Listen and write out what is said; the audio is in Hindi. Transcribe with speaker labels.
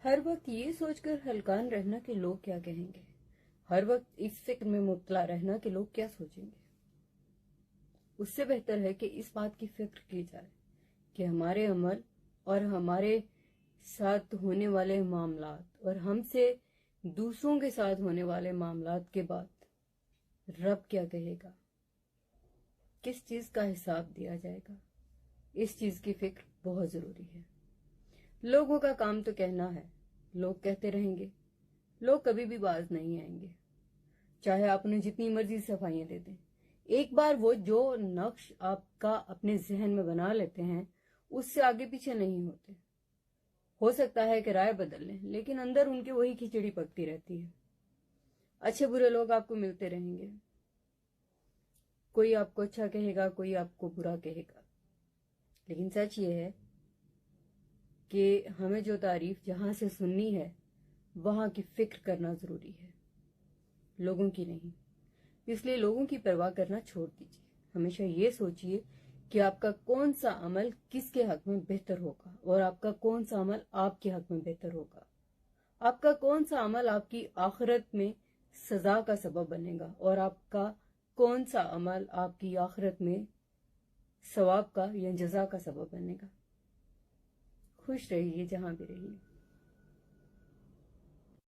Speaker 1: हर वक्त ये सोचकर हलकान रहना कि लोग क्या कहेंगे, हर वक्त इस फिक्र में मुब्तला रहना कि लोग क्या सोचेंगे, उससे बेहतर है कि इस बात की फिक्र की जाए कि हमारे अमल और हमारे साथ होने वाले मामलात और हमसे दूसरों के साथ होने वाले मामलात के बाद रब क्या कहेगा, किस चीज का हिसाब दिया जाएगा। इस चीज की फिक्र बहुत जरूरी है। लोगों का काम तो कहना है, लोग कहते रहेंगे, लोग कभी भी बाज नहीं आएंगे, चाहे आप उन्हें जितनी मर्जी सफाइयां दे दें। एक बार वो जो नक्श आपका अपने जहन में बना लेते हैं उससे आगे पीछे नहीं होते। हो सकता है कि राय बदल लें, लेकिन अंदर उनके वही खिचड़ी पकती रहती है। अच्छे बुरे लोग आपको मिलते रहेंगे, कोई आपको अच्छा कहेगा, कोई आपको बुरा कहेगा, लेकिन सच ये है कि हमें जो तारीफ जहां से सुननी है वहां की फिक्र करना जरूरी है, लोगों की नहीं। इसलिए लोगों की परवाह करना छोड़ दीजिए। हमेशा ये सोचिए कि आपका कौन सा अमल किसके हक में बेहतर होगा और आपका कौन सा अमल आपके हक में बेहतर होगा। आपका कौन सा अमल आपकी आखिरत में सजा का सबब बनेगा और आपका कौन सा अमल आपकी आखिरत में सवाब का या जजा का सबब बनेगा। खुश रहिए जहां भी रहिए।